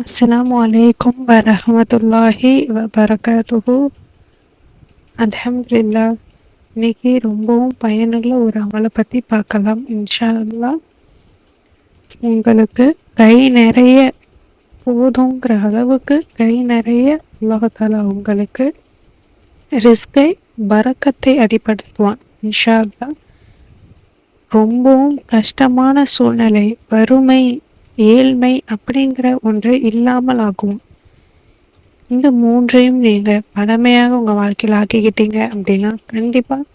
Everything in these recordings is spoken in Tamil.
அஸ்ஸலாமு அலைக்கும் வரஹ்மத்துல்லாஹி வபரகாத்துஹு. அல்ஹம்துலில்லாஹ். இன்னைக்கு ரொம்பவும் பயனுள்ள ஒரு அமலை பற்றி பார்க்கலாம் இன்ஷா அல்லாஹ். உங்களுக்கு கை நிறைய போதுங்கிற அளவுக்கு கை நிறைய அல்லாஹாலா உங்களுக்கு ரிஸ்கை பரக்கத்தை அதிப்படுத்துவான் இன்ஷா அல்லாஹ். ரொம்பவும் கஷ்டமான சூழ்நிலை, வறுமை, ஏழ்மை அப்படிங்கிற ஒன்று இல்லாமல் ஆகும். இந்த மூன்றையும் நீங்கள் பழமையாக உங்கள் வாழ்க்கையில் ஆக்கிக்கிட்டீங்க அப்படின்னா கண்டிப்பாக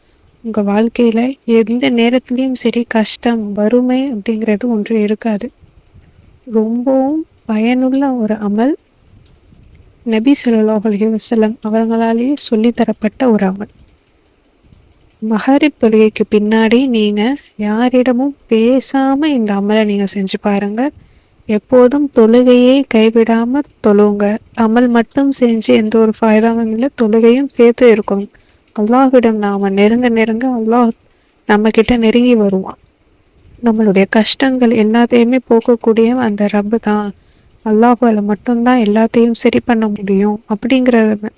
உங்கள் வாழ்க்கையில் எந்த நேரத்துலேயும் சரி கஷ்டம், வறுமை அப்படிங்கிறது ஒன்று இருக்காது. ரொம்பவும் பயனுள்ள ஒரு அமல். நபி ஸல்லல்லாஹு அலைஹி வஸல்லம் அவர்களாலேயே சொல்லித்தரப்பட்ட ஒரு அமல். மகரிப் தொழுகைக்கு பின்னாடி நீங்கள் யாரிடமும் பேசாமல் இந்த அமலை நீங்கள் செஞ்சு பாருங்கள். எப்போதும் தொழுகையை கைவிடாமல் தொழுங்க. அமல் மட்டும் செஞ்சு எந்த ஒரு ஃபாய்தாவும் இல்லை, தொழுகையும் சேர்த்து இருக்கணும். அல்லாஹ்விடம் நாம் நெருங்க நெருங்க அல்லாஹ் நம்மக்கிட்ட நெருங்கி வருவான். நம்மளுடைய கஷ்டங்கள் எல்லாத்தையுமே போக்கக்கூடிய அந்த ரப்பு தான். அல்லாஹால மட்டும்தான் எல்லாத்தையும் சரி பண்ண முடியும் அப்படிங்கிற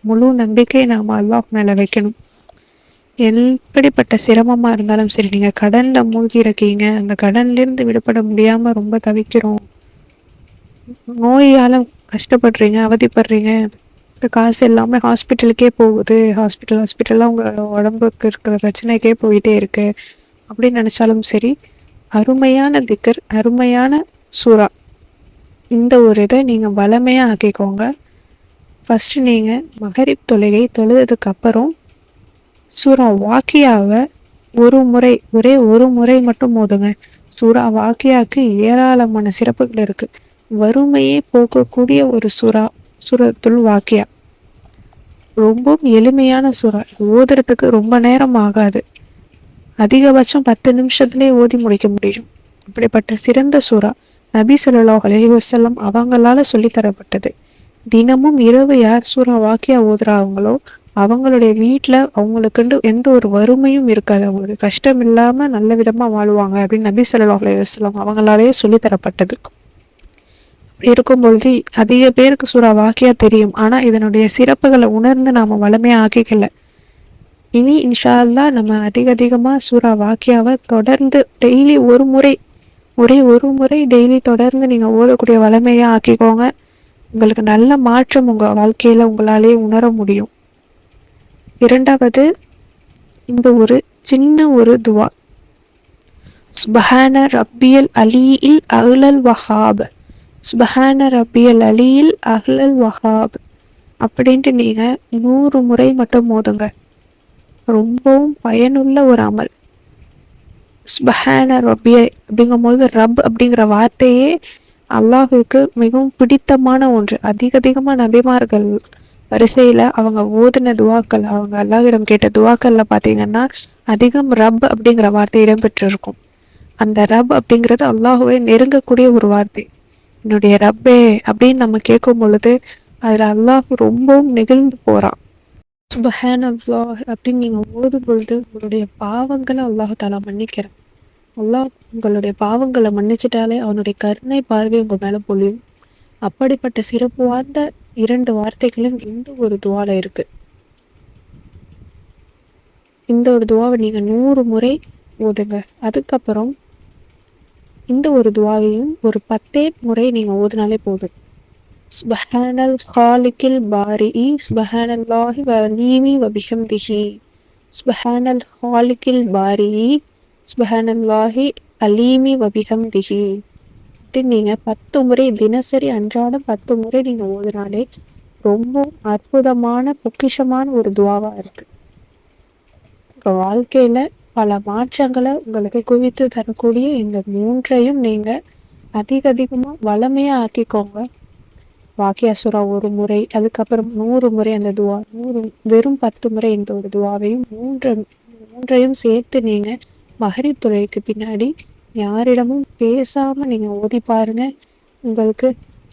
முழு நம்பிக்கையை நாம் அல்லாஹ் மேலே வைக்கணும். எப்படிப்பட்ட சிரமமாக இருந்தாலும் சரி, நீங்கள் கடனில் மூழ்கி இருக்கீங்க, அந்த கடன்லேருந்து விடுபட முடியாமல் ரொம்ப தவிக்கிறோம், நோயால் கஷ்டப்படுறீங்க, அவதிப்படுறீங்க, காசு எல்லாமே ஹாஸ்பிட்டலுக்கே போகுது, ஹாஸ்பிட்டலாக உங்கள் உடம்புக்கு இருக்கிற பிரச்சனைக்கே போயிட்டே இருக்கு அப்படின்னு நினச்சாலும் சரி, அருமையான திக்கர், அருமையான சூறா, இந்த ஒரு இதை நீங்கள் வளமையாக ஆக்கிக்கோங்க. ஃபஸ்ட்டு நீங்கள் மகரிப் தொழுகை தொழுதுக்கு அப்புறம் சூறா வாக்கியாவை ஒரே ஒரு முறை மட்டும் ஓதுங்க. சூறா வாக்கியாவுக்கு ஏராளமான சிறப்புகள் இருக்கு. வறுமையே போக்கக்கூடிய ஒரு சூரத்துல் வாக்கியா. ரொம்ப எளிமையான சூறா. ஓதுறதுக்கு ரொம்ப நேரம் ஆகாது. அதிகபட்சம் 10 நிமிஷத்துலேயே ஓதி முடிக்க முடியும். அப்படிப்பட்ட சிறந்த சூறா நபி ஸல்லல்லாஹு அலைஹி வஸல்லம் அவங்களால சொல்லித்தரப்பட்டது. தினமும் இரவு யார் சூறா வாக்கியா ஓதுறாங்களோ அவங்களுடைய வீட்டில் அவங்களுக்குண்டு எந்த ஒரு வறுமையும் இருக்காது, அவங்களுக்கு கஷ்டம் இல்லாமல் நல்ல விதமாக வாழுவாங்க அப்படின்னு நபி ஸல்லல்லாஹு அலைஹி வஸல்லம் அவங்களாலேயே சொல்லித்தரப்பட்டது. இருக்கும் பொழுது அதிக பேருக்கு சூறா வாக்கியா தெரியும், ஆனால் இதனுடைய சிறப்புகளை உணர்ந்து நாம் வளமையாக ஆக்கிக்கல. இனி இன்ஷா அல்லாஹ் நம்ம அதிகமாக சூறா வாக்கியாவை தொடர்ந்து டெய்லி ஒரு முறை டெய்லி தொடர்ந்து நீங்கள் ஓதக்கூடிய வளமையாக ஆக்கிக்கோங்க. உங்களுக்கு நல்ல மாற்றம் உங்கள் வாழ்க்கையில் உங்களாலே உணர முடியும். இரண்டாவது, இந்த ஒரு சின்ன ஒரு துவா, சுப்ஹான ரப்பியல் அலியில் அஹ்லல் வஹாப், சுப்ஹான ரப்பியல் அலியில் அஹ்லல் வஹாப் அப்படின்ட்டு நீங்கள் 100 முறை மட்டும் ஓதுங்க. ரொம்பவும் பயனுள்ள ஒரு அமல். சுப்ஹான ரப்பியல் அப்படிங்கும்போது ரப் அப்படிங்கிற வார்த்தையே அல்லாஹுக்கு மிகவும் பிடித்தமான ஒன்று. அதிகமாக நபிமார்கள் வரிசையில் அவங்க ஓதின துவாக்கள், அவங்க அல்லாஹ்விடம் கேட்ட துவாக்களில் பார்த்தீங்கன்னா அதிகம் ரப் அப்படிங்கிற வார்த்தை இடம்பெற்றிருக்கும். அந்த ரப் அப்படிங்கிறது அல்லாஹுவை நெருங்கக்கூடிய ஒரு வார்த்தை. என்னுடைய ரப்பே அப்படின்னு நம்ம கேட்கும் பொழுது அதில் அல்லாஹ் ரொம்பவும் நெகிழ்ந்து போகிறான். சுப்ஹான் அல்லாஹ் அப்படின்னு நீங்கள் ஓதும் பொழுது உங்களுடைய பாவங்களை அல்லாஹாலா மன்னிக்கிறான். அல்லாஹ் உங்களுடைய பாவங்களை மன்னிச்சிட்டாலே அவனுடைய கருணை பார்வை உங்கள் மேலே பொழியும். அப்படிப்பட்ட சிறப்பு வாய்ந்த 2 வார்த்தைகளும் இந்த ஒரு துவால இருக்கு. இந்த ஒரு துவாவை நீங்கள் 100 முறை ஓதுங்க. அதுக்கப்புறம் இந்த ஒரு துவாவையும் ஒரு 10 முறை நீங்கள் ஓதுனாலே போதும். சுப்ஹானல் ஹாலிகில் பாரிஇ சுப்ஹானல்லாஹி வலீமி வபிஹம்திஹி, சுப்ஹானல் ஹாலிகில் பாரிஇ சுப்ஹானல்லாஹி அலீமி வபிஹம்திஹி நீங்கள் 10 முறை தினசரி அன்றாடம் 10 முறை நீங்கள் ஓதுனாலே ரொம்ப அற்புதமான பொக்கிஷமான ஒரு துவாவாக இருக்குது. உங்கள் வாழ்க்கையில் பல மாற்றங்களை உங்களுக்கு குவித்து தரக்கூடிய இந்த 3ஐயும் நீங்கள் அதிகமாக வளமையாக ஆக்கிக்கோங்க. வாக்கியா சூறா ஒரு முறை, அதுக்கப்புறம் 100 முறை அந்த துவா, வெறும் 10 முறை இந்த ஒரு துவாவையும் மூன்றையும் சேர்த்து நீங்கள் மகரிப் தொழுகைக்கு பின்னாடி யாரிடமும் பேசாமல் நீங்கள் ஓதி பாருங்க. உங்களுக்கு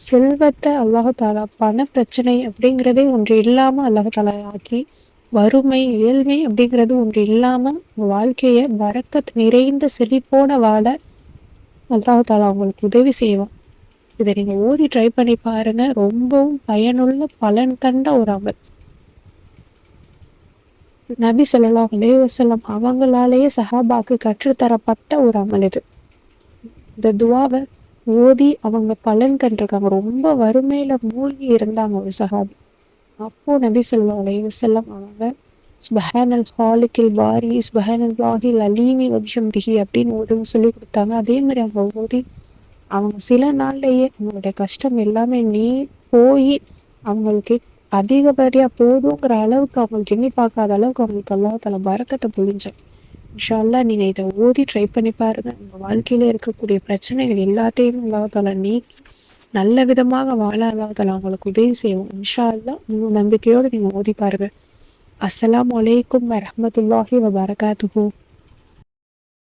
செல்வத்தை அல்லாஹாலா, பண பிரச்சனை அப்படிங்கிறதே ஒன்று இல்லாமல் அல்லாஹாலா ஆக்கி, வறுமை ஏழ்மை அப்படிங்கிறது ஒன்று இல்லாமல் உங்கள் வாழ்க்கையை பரக்கத் நிறைந்த செழிப்போட வாழ அல்லாஹாலா உங்களுக்கு உதவி செய்வான். இதை நீங்க ஓதி ட்ரை பண்ணி பாருங்க. ரொம்பவும் பயனுள்ள பலன் கண்ட ஒரு அமல். நபி ஸல்லல்லாஹு அலைஹி வஸல்லம் அவங்களாலேயே சஹாபாக்கு கற்றுத்தரப்பட்ட ஒரு அமல் இது. இந்த துவாவை ஓதி அவங்க பலன் கண்டிருக்காங்க. ரொம்ப வறுமையில மூழ்கி இருந்தாங்க ஒரு சஹாபி. அப்போ நபி ஸல்லல்லாஹு அலைஹி வஸல்லம் அவங்க சுப்ஹானல் ஹாலிகில் பாரி சுப்ஹானல்லாஹில் அலீமி வபிஹம்திஹி அப்படின்னு ஓதுன்னு சொல்லி கொடுத்தாங்க. அதே மாதிரி அவங்க ஓதி அவங்க சில நாள்லயே அவங்களுடைய கஷ்டம் எல்லாமே போய் அவங்களுக்கு அதிகப்படியா போதுங்கிற அளவுக்கு அவங்களுக்கு எண்ணி பார்க்காத அளவுக்கு அவங்களுக்கு அல்லாஹ் தஆலா பரக்கத்தை பொழிஞ்சான். இன்ஷா அல்லாஹ் நீங்க இதை ஓதி ட்ரை பண்ணி பாருங்க. உங்க வாழ்க்கையில இருக்கக்கூடிய பிரச்சனைகள் எல்லாத்தையும் அல்லாஹ் தஆலா நல்ல விதமாக வாழ அல்லாஹ் தஆலா உங்களுக்கு உதவி செய்வோம். இன்ஷா அல்லாஹ் முழு நம்பிக்கையோடு நீங்க ஓதி பாருங்க. அஸ்ஸலாமு அலைக்கும் வரஹ்மத்துல்லாஹி வபரகாத்துஹு.